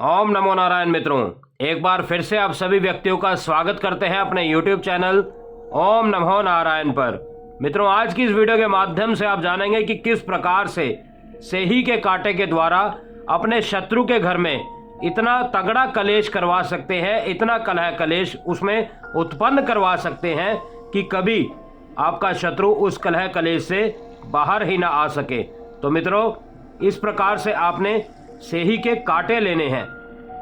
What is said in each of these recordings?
ओम नमो नारायण। मित्रों, एक बार फिर से आप सभी व्यक्तियों का स्वागत करते हैं अपने YouTube चैनल ओम नमो नारायण पर। मित्रों, आज की इस वीडियो के माध्यम से आप जानेंगे कि किस प्रकार से सेही के कांटे के द्वारा अपने शत्रु के घर में इतना तगड़ा कलेश करवा सकते हैं, इतना कलह कलेश उसमें उत्पन्न करवा सकते हैं कि कभी आपका शत्रु उस कलह कलेश से बाहर ही ना आ सके। तो मित्रों, इस प्रकार से आपने सेही के कांटे लेने हैं।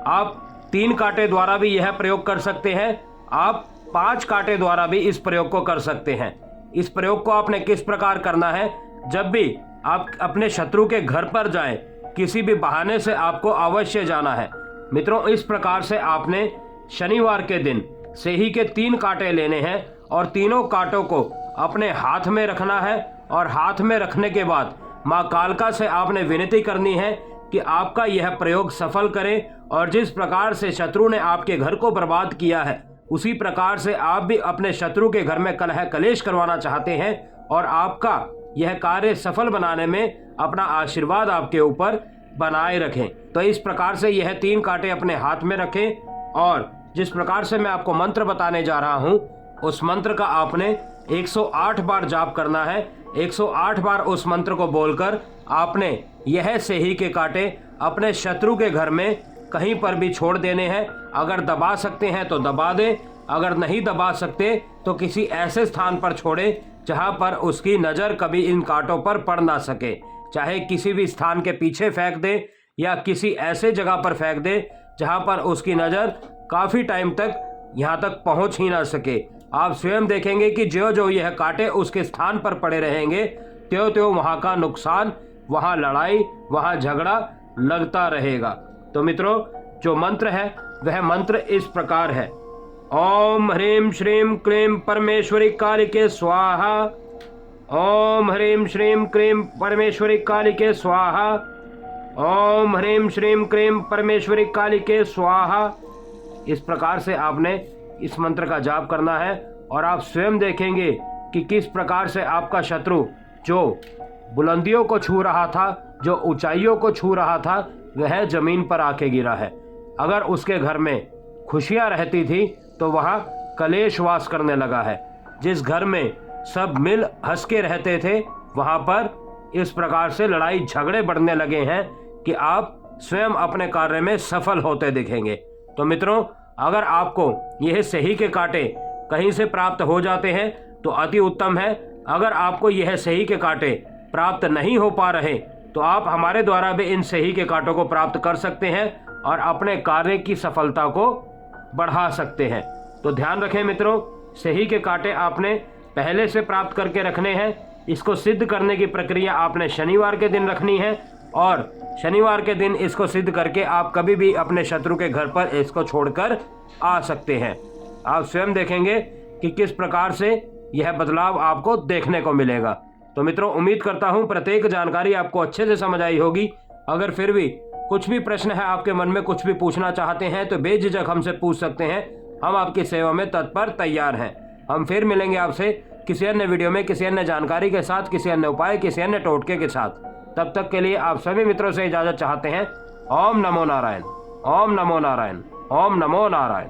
आप 3 कांटे द्वारा भी यह प्रयोग कर सकते हैं, आप 5 कांटे द्वारा भी इस प्रयोग को कर सकते हैं। इस प्रयोग को आपने किस प्रकार करना है? जब भी आप अपने शत्रु के घर पर जाएं, किसी भी बहाने से आपको अवश्य जाना है। मित्रों, इस प्रकार से आपने शनिवार के दिन सेही के 3 कांटे लेने हैं और तीनों कांटों को अपने हाथ में रखना है। और हाथ में रखने के बाद माँ कालका से आपने विनती करनी है कि आपका यह प्रयोग सफल करें, और जिस प्रकार से शत्रु ने आपके घर को बर्बाद किया है उसी प्रकार से आप भी अपने शत्रु के घर में कलह कलेश करवाना चाहते हैं और आपका यह कार्य सफल बनाने में अपना आशीर्वाद आपके ऊपर बनाए रखें। तो इस प्रकार से यह 3 कांटे अपने हाथ में रखें और जिस प्रकार से मैं आपको मंत्र बताने जा रहा हूं, उस मंत्र का आपने 108 बार जाप करना है। 108 बार उस मंत्र को बोलकर आपने यह सेही के कांटे अपने शत्रु के घर में कहीं पर भी छोड़ देने हैं। अगर दबा सकते हैं तो दबा दें, अगर नहीं दबा सकते तो किसी ऐसे स्थान पर छोड़ें जहां पर उसकी नज़र कभी इन कांटों पर पड़ ना सके। चाहे किसी भी स्थान के पीछे फेंक दें या किसी ऐसे जगह पर फेंक दें जहां पर उसकी नज़र काफ़ी टाइम तक यहाँ तक पहुँच ही ना सके। आप स्वयं देखेंगे कि जो जो यह कांटे उसके स्थान पर पड़े रहेंगे, त्यों त्यों वहाँ का नुकसान, वहाँ लड़ाई, वहाँ झगड़ा लगता रहेगा। तो मित्रों, जो मंत्र है वह मंत्र इस प्रकार है। ओम ह्रीं श्रीं क्लीं परमेश्वरी कालिके स्वाहा। ओम ह्रीं श्रीं क्लीं परमेश्वरी कालिके स्वाहा। ओम ह्रीं श्रीं क्लीं परमेश्वरी कालिके स्वाहा। इस प्रकार से आपने इस मंत्र का जाप करना है और आप स्वयं देखेंगे कि किस प्रकार से आपका शत्रु जो बुलंदियों को छू रहा था, जो ऊंचाइयों को छू रहा था, वह जमीन पर आके गिरा है। अगर उसके घर में खुशियां रहती थी तो वह कलेश वास करने लगा है। जिस घर में सब मिल हंस के रहते थे वहां पर इस प्रकार से लड़ाई झगड़े बढ़ने लगे हैं कि आप स्वयं अपने कार्य में सफल होते दिखेंगे। तो मित्रों, अगर आपको यह सेही के कांटे कहीं से प्राप्त हो जाते हैं तो अति उत्तम है। अगर आपको यह सेही के कांटे प्राप्त नहीं हो पा रहे तो आप हमारे द्वारा भी इन सेही के कांटों को प्राप्त कर सकते हैं और अपने कार्य की सफलता को बढ़ा सकते हैं। तो ध्यान रखें मित्रों, सेही के कांटे आपने पहले से प्राप्त करके रखने हैं। इसको सिद्ध करने की प्रक्रिया आपने शनिवार के दिन रखनी है और शनिवार के दिन इसको सिद्ध करके आप कभी भी अपने शत्रु के घर पर इसको छोड़कर आ सकते हैं। आप स्वयं देखेंगे कि किस प्रकार से यह बदलाव आपको देखने को मिलेगा। तो मित्रों, उम्मीद करता हूं प्रत्येक जानकारी आपको अच्छे से समझ आई होगी। अगर फिर भी कुछ भी प्रश्न है आपके मन में, कुछ भी पूछना चाहते हैं तो बेझिझक हमसे पूछ सकते हैं। हम आपकी सेवा में तत्पर तैयार हैं। हम फिर मिलेंगे आपसे किसी अन्य वीडियो में, किसी अन्य जानकारी के साथ, किसी अन्य उपाय, किसी अन्य टोटके के साथ। तब तक के लिए आप सभी मित्रों से इजाजत चाहते हैं। ओम नमो नारायण। ओम नमो नारायण। ओम नमो नारायण।